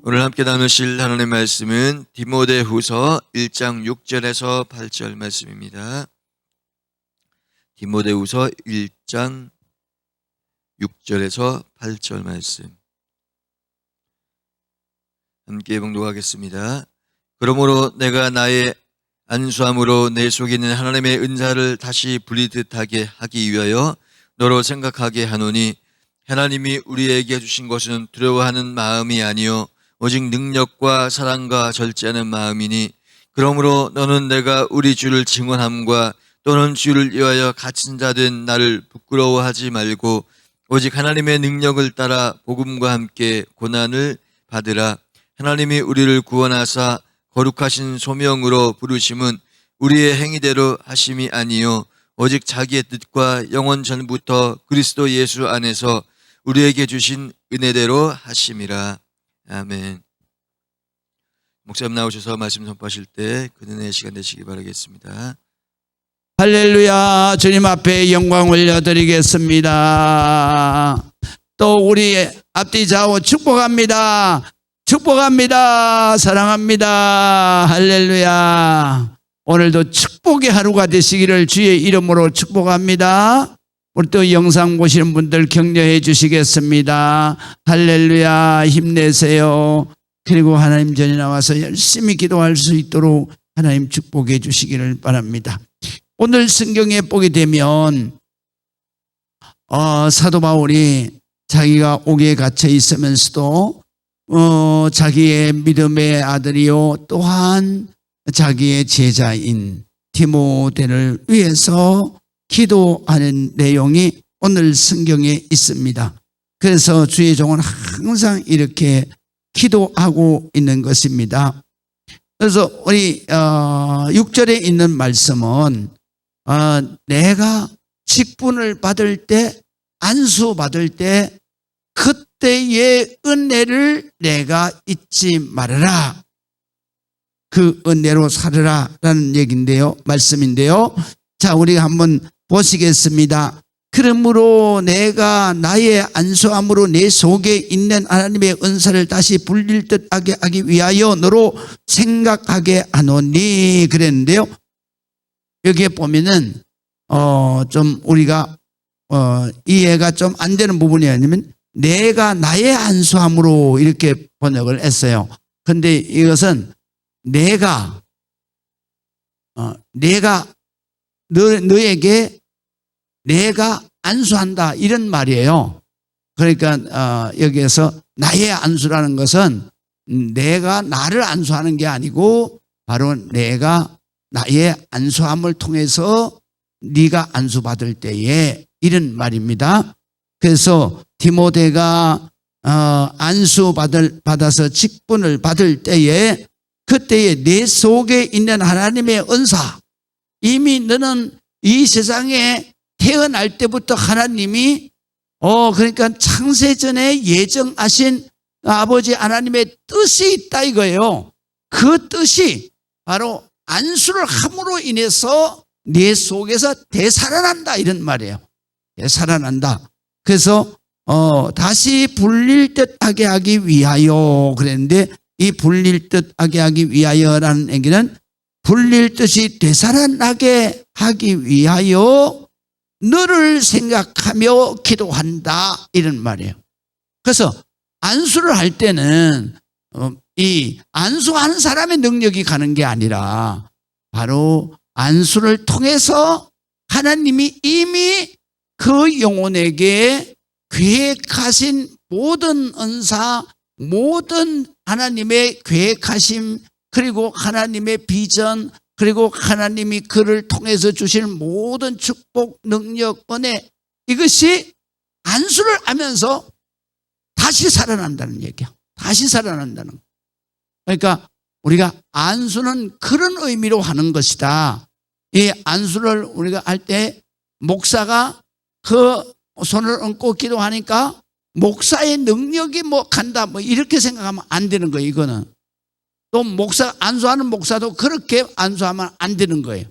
오늘 함께 나누실 하나님의 말씀은 디모데후서 1장 6절에서 8절 말씀입니다. 디모데후서 1장 6절에서 8절 말씀 함께 봉독하겠습니다. 그러므로 내가 나의 안수함으로 내 속에 있는 하나님의 은사를 다시 불리듯 하게 하기 위하여 너로 생각하게 하노니, 하나님이 우리에게 주신 것은 두려워하는 마음이 아니요 오직 능력과 사랑과 절제하는 마음이니, 그러므로 너는 내가 우리 주를 증언함과 또는 주를 위하여 갇힌 자 된 나를 부끄러워하지 말고 오직 하나님의 능력을 따라 복음과 함께 고난을 받으라. 하나님이 우리를 구원하사 거룩하신 소명으로 부르심은 우리의 행위대로 하심이 아니요 오직 자기의 뜻과 영원 전부터 그리스도 예수 안에서 우리에게 주신 은혜대로 하심이라. 아멘. 목사님 나오셔서 말씀 선포하실 때 그 은혜의 시간 되시기 바라겠습니다. 할렐루야. 주님 앞에 영광 올려드리겠습니다. 또 우리 앞뒤 좌우 축복합니다. 축복합니다. 사랑합니다. 할렐루야. 오늘도 축복의 하루가 되시기를 주의 이름으로 축복합니다. 우리 또 영상 보시는 분들 격려해 주시겠습니다. 할렐루야. 힘내세요. 그리고 하나님 전에 나와서 열심히 기도할 수 있도록 하나님 축복해 주시기를 바랍니다. 오늘 성경에 보게 되면 사도 바울이 자기가 옥에 갇혀 있으면서도 자기의 믿음의 아들이요 또한 자기의 제자인 디모데를 위해서 기도하는 내용이 오늘 성경에 있습니다. 그래서 주의 종은 항상 이렇게 기도하고 있는 것입니다. 그래서 우리 6절에 있는 말씀은 내가 직분을 받을 때, 안수 받을 때 그때의 은혜를 내가 잊지 말아라, 그 은혜로 살으라 라는 얘기인데요, 말씀인데요. 자, 우리가 한번 보시겠습니다. 그러므로 내가 나의 안수함으로 내 속에 있는 하나님의 은사를 다시 불릴 듯 하기 위하여 너로 생각하게 하노니 그랬는데요. 여기에 보면은 좀 우리가 이해가 좀 안 되는 부분이 아니면 내가 나의 안수함으로 이렇게 번역을 했어요. 근데 이것은 내가 너에게 내가 안수한다 이런 말이에요. 그러니까 여기에서 나의 안수라는 것은 내가 나를 안수하는 게 아니고 바로 내가 나의 안수함을 통해서 네가 안수받을 때에 이런 말입니다. 그래서 디모데가 안수받아서 직분을 받을 때에 그때에 내 속에 있는 하나님의 은사, 이미 너는 이 세상에 태어날 때부터 하나님이 그러니까 창세전에 예정하신 아버지 하나님의 뜻이 있다 이거예요. 그 뜻이 바로 안수를 함으로 인해서 내 속에서 되살아난다 이런 말이에요. 되살아난다. 그래서 다시 불릴 듯하게 하기 위하여 그랬는데, 이 불릴 듯하게 하기 위하여라는 얘기는 불릴 듯이 되살아나게 하기 위하여 너를 생각하며 기도한다 이런 말이에요. 그래서 안수를 할 때는 이 안수하는 사람의 능력이 가는 게 아니라 바로 안수를 통해서 하나님이 이미 그 영혼에게 계획하신 모든 은사, 모든 하나님의 계획하심, 그리고 하나님의 비전, 그리고 하나님이 그를 통해서 주실 모든 축복, 능력, 은혜, 이것이 안수를 하면서 다시 살아난다는 얘기야. 다시 살아난다는 거. 그러니까 우리가 안수는 그런 의미로 하는 것이다. 이 안수를 우리가 할 때 목사가 그 손을 얹고 기도하니까 목사의 능력이 간다 이렇게 생각하면 안 되는 거예요. 이거는 또 안수하는 목사도 그렇게 안수하면 안 되는 거예요.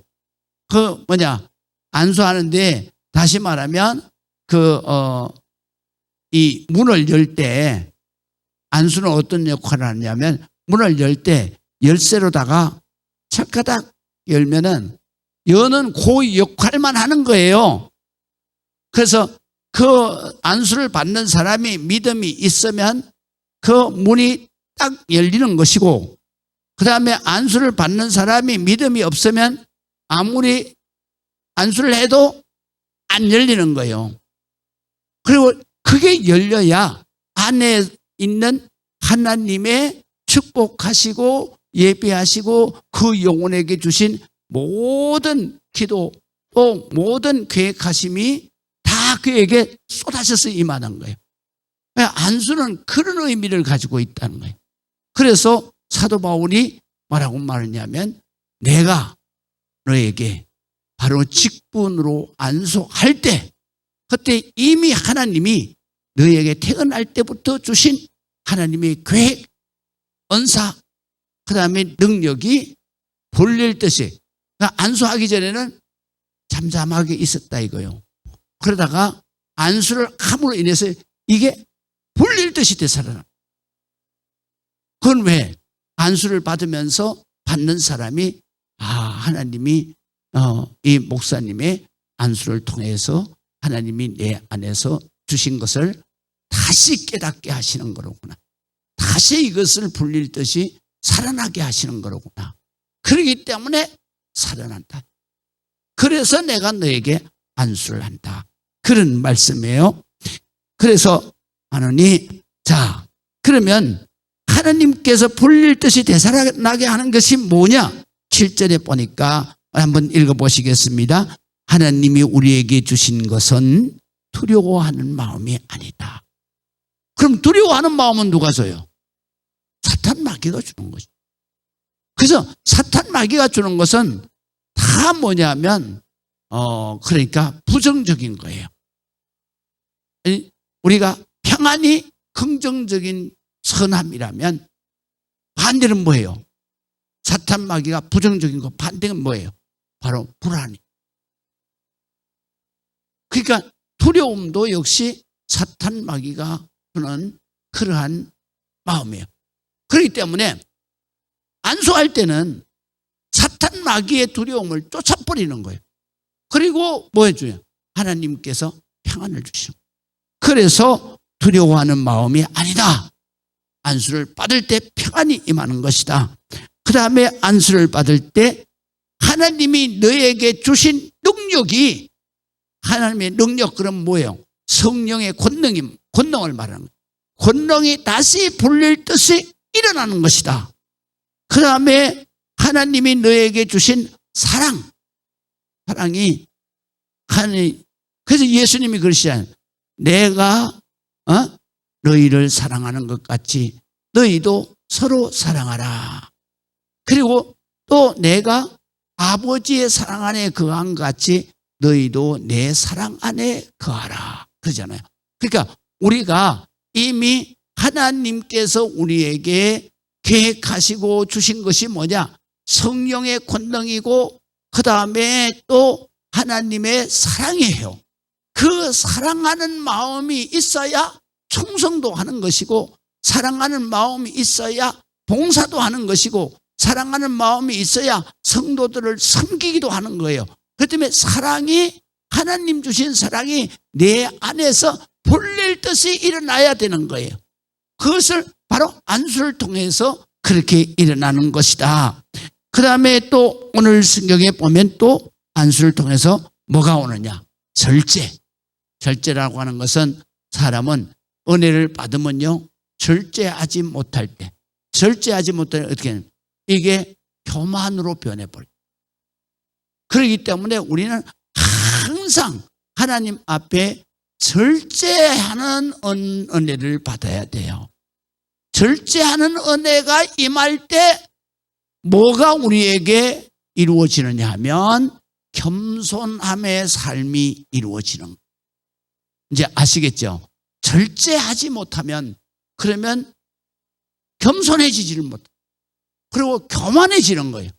안수하는데 다시 말하면 이 문을 열 때 안수는 어떤 역할을 하냐면 문을 열 때 열쇠로다가 착가닥 열면은 여는 그 역할만 하는 거예요. 그래서 그 안수를 받는 사람이 믿음이 있으면 그 문이 딱 열리는 것이고, 그 다음에 안수를 받는 사람이 믿음이 없으면 아무리 안수를 해도 안 열리는 거예요. 그리고 그게 열려야 안에 있는 하나님의 축복하시고 예배하시고 그 영혼에게 주신 모든 기도 또 모든 계획하심이 다 그에게 쏟아져서 임하는 거예요. 안수는 그런 의미를 가지고 있다는 거예요. 그래서 사도 바울이 뭐라고 말하냐면 내가 너에게 바로 직분으로 안수할 때 그때 이미 하나님이 너에게 태어날 때부터 주신 하나님의 계획, 은사, 그 다음에 능력이 볼릴 듯이, 그러니까 안수하기 전에는 잠잠하게 있었다 이거요. 그러다가 안수를 함으로 인해서 이게 볼릴 듯이 되살아나. 그건 왜? 안수를 받으면서 받는 사람이 하나님이 이 목사님의 안수를 통해서 하나님이 내 안에서 주신 것을 다시 깨닫게 하시는 거로구나. 다시 이것을 불릴 듯이 살아나게 하시는 거로구나. 그렇기 때문에 살아난다. 그래서 내가 너에게 안수를 한다. 그런 말씀이에요. 그래서 하느니 자 그러면 하나님께서 불릴 듯이 되살아나게 하는 것이 뭐냐? 7절에 보니까 한번 읽어보시겠습니다. 하나님이 우리에게 주신 것은 두려워하는 마음이 아니다. 그럼 두려워하는 마음은 누가 줘요? 사탄 마귀가 주는 것이죠. 그래서 사탄 마귀가 주는 것은 다 뭐냐면 그러니까 부정적인 거예요. 우리가 평안이 긍정적인 선함이라면 반대는 뭐예요? 사탄 마귀가 부정적인 거 반대는 뭐예요? 바로 불안이. 그러니까 두려움도 역시 사탄 마귀가 주는 그러한 마음이에요. 그렇기 때문에 안수할 때는 사탄 마귀의 두려움을 쫓아버리는 거예요. 그리고 뭐 해줘요? 하나님께서 평안을 주시는 거예요. 그래서 두려워하는 마음이 아니다. 안수를 받을 때 평안이 임하는 것이다. 그 다음에 안수를 받을 때 하나님이 너에게 주신 능력이, 하나님의 능력 그럼 뭐예요? 성령의 권능을 말하는 거예요. 권능이 다시 불릴 듯이 일어나는 것이다. 그 다음에 하나님이 너에게 주신 사랑이 하나님. 그래서 예수님이 그러시잖아요. 내가 너희를 사랑하는 것 같이 너희도 서로 사랑하라. 그리고 또 내가 아버지의 사랑 안에 거한 것 같이 너희도 내 사랑 안에 거하라. 그러잖아요. 그러니까 우리가 이미 하나님께서 우리에게 계획하시고 주신 것이 뭐냐? 성령의 권능이고 그 다음에 또 하나님의 사랑이에요. 그 사랑하는 마음이 있어야 충성도 하는 것이고, 사랑하는 마음이 있어야 봉사도 하는 것이고, 사랑하는 마음이 있어야 성도들을 섬기기도 하는 거예요. 그렇기 때문에 사랑이, 하나님 주신 사랑이 내 안에서 불릴 듯이 일어나야 되는 거예요. 그것을 바로 안수를 통해서 그렇게 일어나는 것이다. 그 다음에 또 오늘 성경에 보면 또 안수를 통해서 뭐가 오느냐? 절제라고 하는 것은 사람은 은혜를 받으면요, 절제하지 못할 때 어떻게 하냐면 이게 교만으로 변해버려요. 그렇기 때문에 우리는 항상 하나님 앞에 절제하는 은혜를 받아야 돼요. 절제하는 은혜가 임할 때 뭐가 우리에게 이루어지느냐 하면 겸손함의 삶이 이루어지는 거예요. 이제 아시겠죠? 절제하지 못하면 그러면 겸손해지지를 못해요. 그리고 교만해지는 거예요.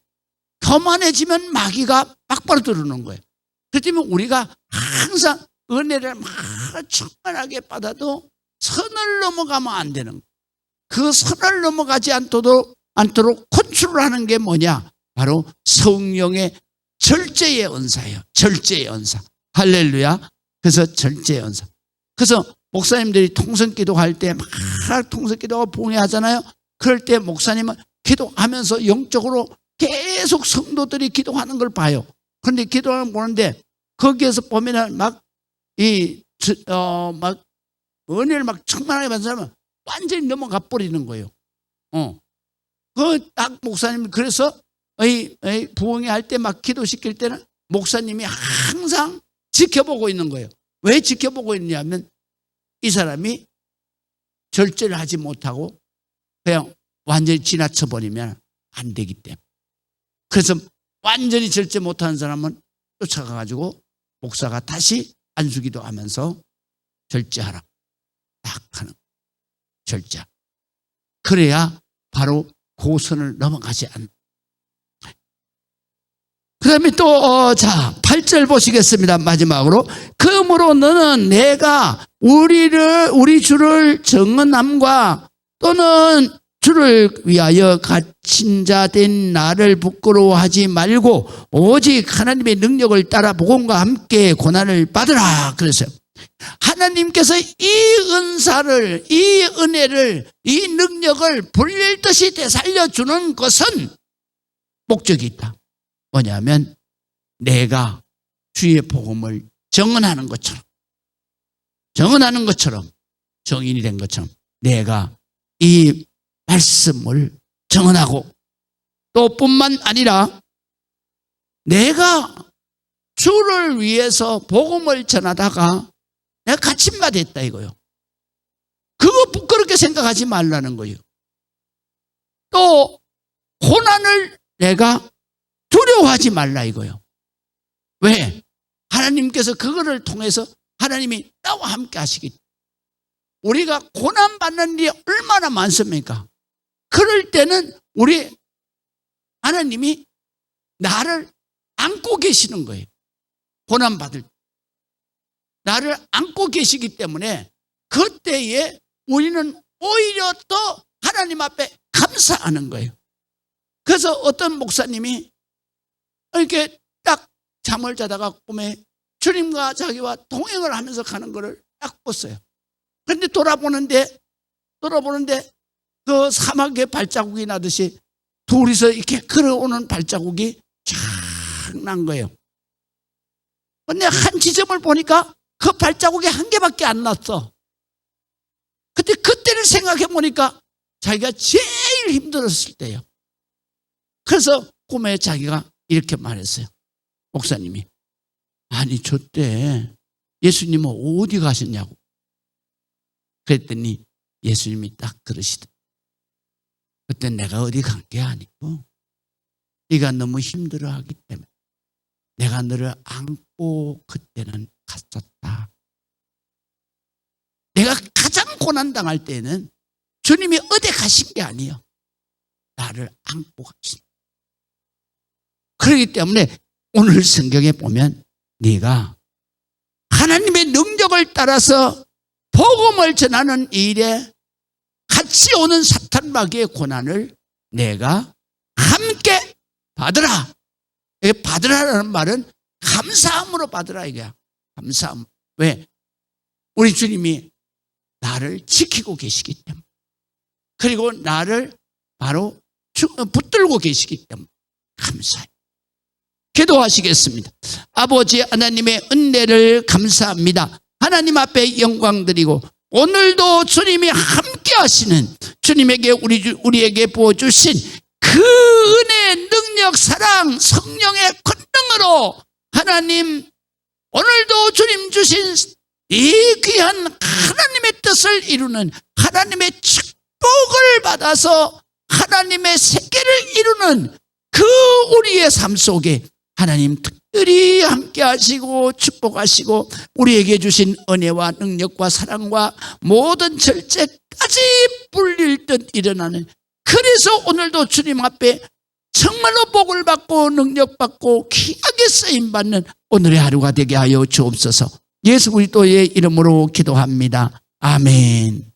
교만해지면 마귀가 막바로 들어오는 거예요. 그렇기 때문에 우리가 항상 은혜를 막 충만하게 받아도 선을 넘어가면 안 되는 거예요. 그 선을 넘어가지 않도록 컨트롤하는 게 뭐냐? 바로 성령의 절제의 은사예요. 절제의 은사. 할렐루야. 그래서 절제의 은사. 그래서 목사님들이 통성 기도할 때 막 통성 기도가 봉해하잖아요. 그럴 때 목사님은 기도하면서 영적으로 계속 성도들이 기도하는 걸 봐요. 그런데 기도하는 걸 보는데 거기에서 보면은 막 은혜를 막 충만하게 받는 사람은 완전히 넘어가 버리는 거예요. 그 딱 목사님 그래서 부흥회 할 때 막 기도시킬 때는 목사님이 항상 지켜보고 있는 거예요. 왜 지켜보고 있냐면 이 사람이 절제를 하지 못하고 그냥 완전히 지나쳐 버리면 안 되기 때문에. 그래서 완전히 절제 못하는 사람은 쫓아가가지고 목사가 다시 안수기도 하면서 절제하라. 딱 하는 거예요. 절제. 그래야 바로 고선을 넘어가지 않는. 그 다음에 또, 8절 보시겠습니다. 마지막으로. 그러므로 너는 내가 우리 주를 정언함과 또는 주를 위하여 갇힌 자 된 나를 부끄러워하지 말고 오직 하나님의 능력을 따라 복음과 함께 고난을 받으라. 그랬어요. 하나님께서 이 은사를, 이 은혜를, 이 능력을 불릴듯이 되살려주는 것은 목적이 있다. 뭐냐면 내가 주의 복음을 정언하는 것처럼 정인이 된 것처럼 내가 이 말씀을 정언하고 또 뿐만 아니라 내가 주를 위해서 복음을 전하다가 내가 갇힌 바 됐다 이거요. 그거 부끄럽게 생각하지 말라는 거예요. 또 고난을 내가 두려워하지 말라 이거요. 왜? 하나님께서 그거를 통해서 하나님이 나와 함께 하시기 때문에. 우리가 고난받는 일이 얼마나 많습니까? 그럴 때는 우리 하나님이 나를 안고 계시는 거예요. 고난받을 때. 나를 안고 계시기 때문에 그때에 우리는 오히려 더 하나님 앞에 감사하는 거예요. 그래서 어떤 목사님이 이렇게 딱 잠을 자다가 꿈에 주님과 자기와 동행을 하면서 가는 거를 딱 봤어요. 그런데 돌아보는데 그 사막에 발자국이 나듯이 둘이서 이렇게 걸어오는 발자국이 쫙 난 거예요. 근데 한 지점을 보니까 그 발자국이 한 개밖에 안 났어. 근데 그때를 생각해 보니까 자기가 제일 힘들었을 때예요. 그래서 꿈에 자기가 이렇게 말했어요. 목사님이. 아니 저때 예수님은 어디 가셨냐고. 그랬더니 예수님이 딱 그러시더라고요. 그때 내가 어디 간 게 아니고 네가 너무 힘들어하기 때문에 내가 너를 안고 그때는 갔었다. 내가 가장 고난당할 때는 주님이 어디 가신 게 아니에요. 나를 안고 가신. 그렇기 때문에 오늘 성경에 보면 네가 하나님의 능력을 따라서 복음을 전하는 일에 같이 오는 사탄 마귀의 고난을 내가 함께 받으라. 받으라라는 말은 감사함으로 받으라 이거야. 감사함. 왜? 우리 주님이 나를 지키고 계시기 때문에. 그리고 나를 바로 붙들고 계시기 때문에 감사해요. 기도하시겠습니다. 아버지 하나님의 은혜를 감사합니다. 하나님 앞에 영광 드리고 오늘도 주님이 함께 하시는 주님에게 우리에게 부어주신 그 은혜, 능력, 사랑, 성령의 권능으로 하나님 오늘도 주님 주신 이 귀한 하나님의 뜻을 이루는 하나님의 축복을 받아서 하나님의 세계를 이루는 그 우리의 삶 속에 하나님 특별히 함께 하시고 축복하시고 우리에게 주신 은혜와 능력과 사랑과 모든 절제까지 불릴 듯 일어나는, 그래서 오늘도 주님 앞에 정말로 복을 받고 능력 받고 귀하게 쓰임받는 오늘의 하루가 되게 하여 주옵소서. 예수 그리스도의 이름으로 기도합니다. 아멘.